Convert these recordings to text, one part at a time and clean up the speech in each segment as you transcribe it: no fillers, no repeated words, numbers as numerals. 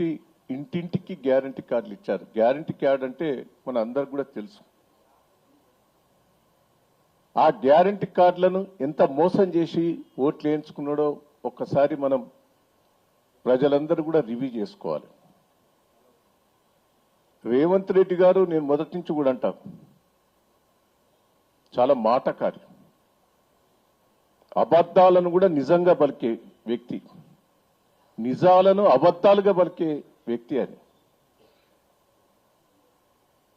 పెట్టి ఇంటింటికి గ్యారంటీ కార్డులు ఇచ్చారు. గ్యారంటీ కార్డు అంటే మన అందరికి కూడా తెలుసు. ఆ గ్యారంటీ కార్డులను ఎంత మోసం చేసి ఓట్లు వేయించుకున్నాడో ఒక్కసారి మనం ప్రజలందరూ కూడా రివ్యూ చేసుకోవాలి. రేవంత్ రెడ్డి గారు నేను మొదటి నుంచి కూడా అంటాను, చాలా మాటకారి, అబద్ధాలను కూడా నిజంగా పలికే వ్యక్తి, నిజాలను అబద్ధాలుగా పలికే వ్యక్తి అని.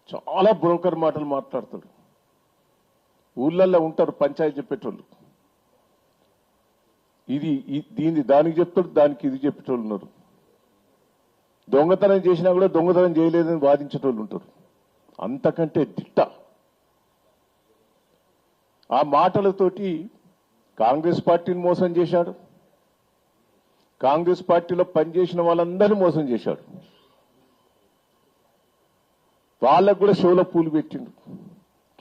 చాలా బ్రోకర్ మాటలు మాట్లాడతాడు. ఊళ్ళల్లో ఉంటారు పంచాయతీ చెప్పేటోళ్ళు, ఇది దానికి చెప్తాడు, దానికి ఇది చెప్పేటోళ్ళు ఉన్నారు. దొంగతనం చేసినా కూడా దొంగతనం చేయలేదని వాదించేటోళ్ళు ఉంటారు. అంతకంటే దిట్ట. ఆ మాటలతోటి కాంగ్రెస్ పార్టీని మోసం చేశాడు, కాంగ్రెస్ పార్టీలో పనిచేసిన వాళ్ళందరినీ మోసం చేశాడు. వాళ్ళకు కూడా షోలో పూలు పెట్టిండు,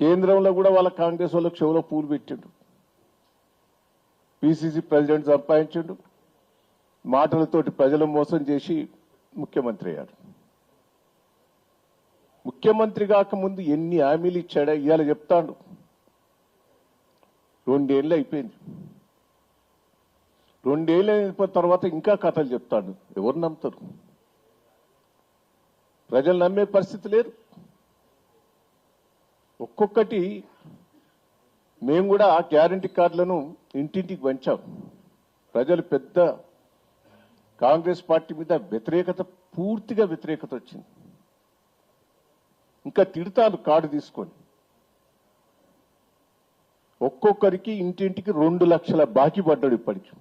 కేంద్రంలో కూడా వాళ్ళ కాంగ్రెస్ వాళ్ళకు షోలో పూలు పెట్టిండు. పిసిసి ప్రెసిడెంట్ సంపాదించిండు, మాటలతోటి ప్రజలు మోసం చేసి ముఖ్యమంత్రి అయ్యాడు. ముఖ్యమంత్రి కాకముందు ఎన్ని హామీలు ఇచ్చాడా ఇవాళ చెప్తాడు. 2 ఏళ్ళు అయిపోయింది. 2 ఏళ్ళు అయిన తర్వాత ఇంకా కథలు చెప్తాడు. ఎవరు నమ్ముతారు? ప్రజలు నమ్మే పరిస్థితి లేరు. ఒక్కొక్కటి మేము కూడా ఆ గ్యారంటీ కార్డులను ఇంటింటికి పంచాం. ప్రజలు పెద్ద కాంగ్రెస్ పార్టీ మీద వ్యతిరేకత, పూర్తిగా వ్యతిరేకత వచ్చింది. ఇంకా తిడతారు కార్డు తీసుకొని. ఒక్కొక్కరికి ఇంటింటికి 2 లక్షల బాకీ పడ్డాడు. ఇప్పటికి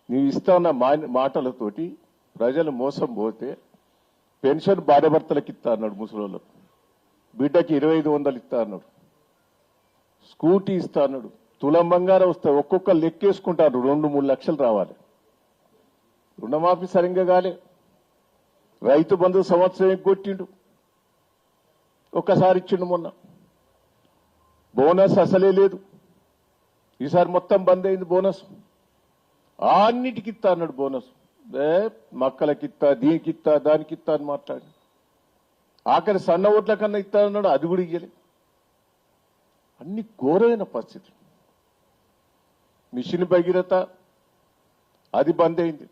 నీవు ఇస్తాన్న మాటలతోటి ప్రజలు మోసం పోతే పెన్షన్ భార్యాభర్తలకు ఇస్తా అన్నాడు, ముసలోళ్ళకు బిడ్డకి 2500 ఇస్తా అన్నాడు, స్కూటీ ఇస్తా అన్నాడు, తులం బంగారం వస్తాయి. ఒక్కొక్క లెక్కేసుకుంటారు 2-3 లక్షలు రావాలి. రుణమాఫీ సరిగ్గా కాలే. రైతు బంధు సంవత్సరం కొట్టిండు, ఒక్కసారి ఇచ్చిండు. మొన్న బోనస్ అసలే లేదు, ఈసారి మొత్తం బంద్ అయింది బోనస్. అన్నిటికి ఇస్తా అన్నాడు బోనస్. మక్కలకి ఇస్తా, దీనికి ఇస్తా, దానికి ఇస్తా అని మాట్లాడి ఆఖరి సన్న ఓట్ల కన్నా ఇస్తా అన్నాడు, అది కూడా ఇయ్యలే. అన్ని ఘోరమైన పరిస్థితి. మిషన్ భగీరథ అది బంద్ అయింది.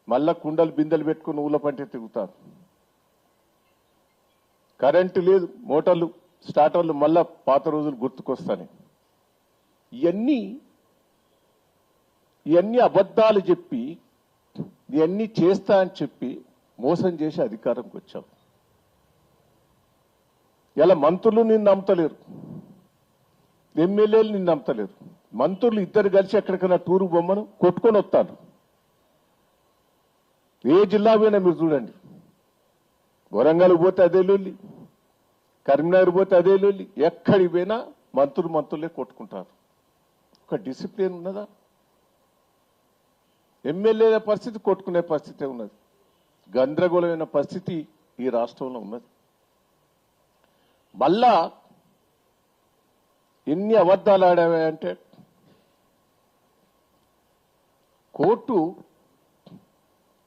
మళ్ళా కుండలు బిందెలు పెట్టుకుని ఊళ్ళ పంటే తిరుగుతారు. కరెంటు లేదు, మోటార్లు స్టార్టర్లు మళ్ళా పాత రోజులు గుర్తుకొస్తాయి. ఇవన్నీ అబద్ధాలు చెప్పి, ఇవన్నీ చేస్తా అని చెప్పి మోసం చేసి అధికారంకి వచ్చావు. ఇలా మంత్రులు నిన్ను నమ్మతలేరు, ఎమ్మెల్యేలు నిన్ను నమ్మతలేరు. మంత్రులు ఇద్దరు కలిసి ఎక్కడికైనా టూరు బొమ్మను కొట్టుకొని వస్తాను. ఏ జిల్లా పోయినా మీరు చూడండి, వరంగల్ పోతే అదే లొల్లి, కరీంనగర్ పోతే అదే లొల్లి. ఎక్కడికి పోయినా మంత్రులే కొట్టుకుంటారు. ఒక డిసిప్లిన్ ఉన్నదా? ఎమ్మెల్యేల పరిస్థితి కొట్టుకునే పరిస్థితి ఉన్నది. గందరగోళమైన పరిస్థితి ఈ రాష్ట్రంలో ఉన్నది. మళ్ళా ఎన్ని అబద్ధాలు ఆడావంటే, కోర్టు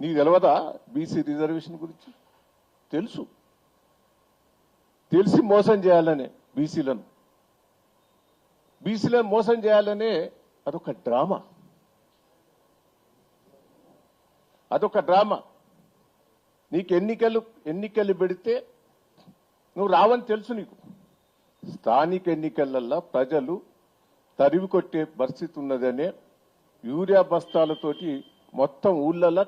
నీకు తెలియదా బీసీ రిజర్వేషన్ గురించి? తెలిసి మోసం చేయాలనే బీసీలను మోసం చేయాలనే అదొక డ్రామా. నీకు ఎన్నికలు పెడితే నువ్వు రావని తెలుసు. నీకు స్థానిక ఎన్నికలల్లో ప్రజలు తరివి కొట్టే పరిస్థితి ఉన్నదనే యూరియా బస్తాలతోటి మొత్తం ఊళ్ళల్లో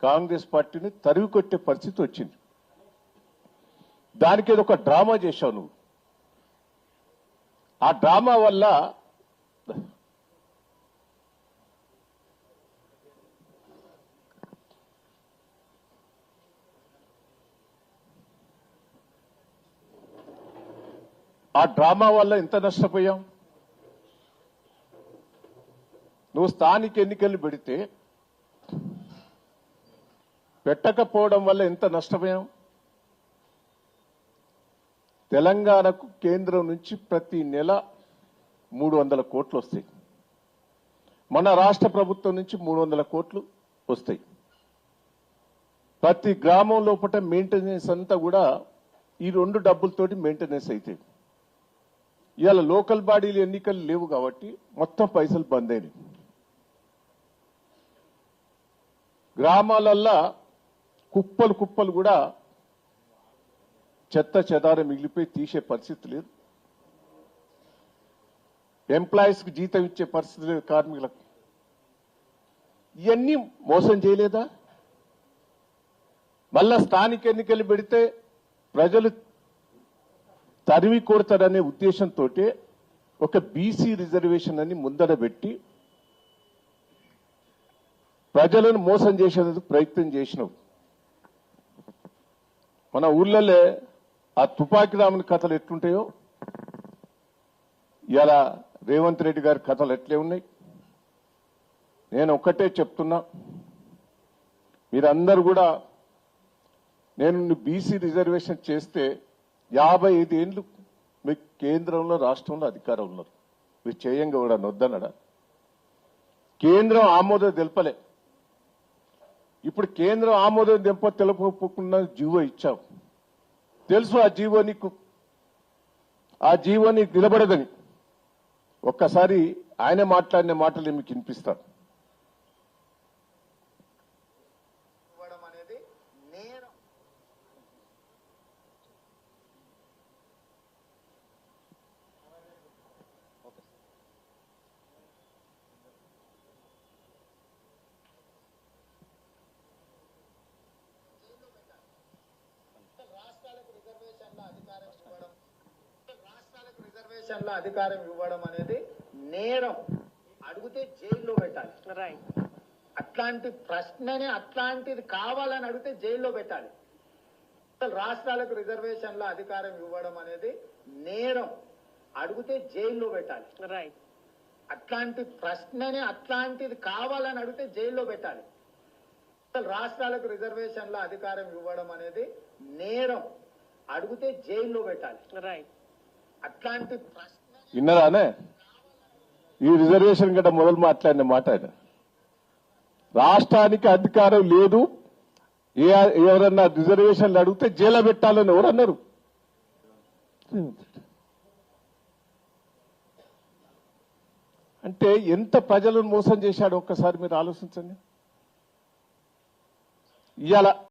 కాంగ్రెస్ పార్టీని తరివి కొట్టే పరిస్థితి వచ్చింది. దానికి ఏదో ఒక డ్రామా చేశావు నువ్వు. ఆ డ్రామా వల్ల ఎంత నష్టపోయాం? నువ్వు స్థానిక ఎన్నికలు పెడితే పెట్టకపోవడం వల్ల ఎంత నష్టపోయాం? తెలంగాణకు కేంద్రం నుంచి ప్రతి నెల 300 కోట్లు వస్తాయి. మన రాష్ట్ర ప్రభుత్వం నుంచి 300 కోట్లు వస్తాయి. ప్రతి గ్రామం లోపల మెయింటెనెన్స్ అంతా కూడా ఈ 2 డబ్బులతోటి మెయింటెనెన్స్ అవుతాయి. ఇవాళ లోకల్ బాడీలు ఎన్నికలు లేవు కాబట్టి మొత్తం పైసలు బంద్ అయినాయి. గ్రామాలల్లా కుప్పలు కుప్పలు కూడా చెత్త చెదారం మిగిలిపోయి తీసే పరిస్థితి లేదు. ఎంప్లాయీస్ కి జీతం ఇచ్చే పరిస్థితి లేదు కార్మికులకు. ఇవన్నీ మోసం చేయలేదా? మళ్ళా స్థానిక ఎన్నికలు పెడితే ప్రజలు తరిమి కొడతారనే ఉద్దేశంతో ఒక బీసీ రిజర్వేషన్ అని ముందర పెట్టి ప్రజలను మోసం చేసేందుకు ప్రయత్నం చేసినావు. మన ఊళ్ళలో ఆ తుపాకి రాముని కథలు ఎట్లుంటాయో ఇలా రేవంత్ రెడ్డి గారి కథలు ఎట్లే ఉన్నాయి. నేను ఒక్కటే చెప్తున్నా, మీరందరూ కూడా నేను బీసీ రిజర్వేషన్ చేస్తే 55 ఏళ్ళు మీకు కేంద్రంలో రాష్ట్రంలో అధికారం ఉన్నారు. మీరు చేయంగా కూడా నొద్దనడా? కేంద్రం ఆమోదం తెలపలే. ఇప్పుడు కేంద్రం ఆమోదం తెలపకుండా జీవో ఇచ్చావు. తెలుసు ఆ జీవో నీకు నిలబడదని. ఒక్కసారి ఆయన మాట్లాడిన మాటలు మీకు వినిపిస్తాను. అధికారం ఇవ్వడం అనేది నేరం. అడిగితే జైల్లో పెట్టాలి. అట్లాంటి ప్రశ్నని అట్లాంటిది కావాలని అడిగితే జైల్లో పెట్టాలి. రాష్ట్రాలకు రిజర్వేషన్ల అధికారం ఇవ్వడం అనేది నేరం. అడిగితే జైల్లో పెట్టాలి. అట్లాంటి ప్రశ్నని అట్లాంటిది కావాలని అడిగితే జైల్లో పెట్టాలి. రాష్ట్రాలకు రిజర్వేషన్ల అధికారం ఇవ్వడం అనేది నేరం. అడిగితే జైల్లో పెట్టాలి. అట్లాంటి విన్నరానే ఈ రిజర్వేషన్ గట్ట మొదలు మాట్లాడిన మాట ఆయన. రాష్ట్రానికి అధికారం లేదు, ఎవరన్నా రిజర్వేషన్లు అడిగితే జైలు పెట్టాలని ఎవరన్నారు? అంటే ఎంత ప్రజలను మోసం చేశాడో ఒక్కసారి మీరు ఆలోచించండి. ఇవాళ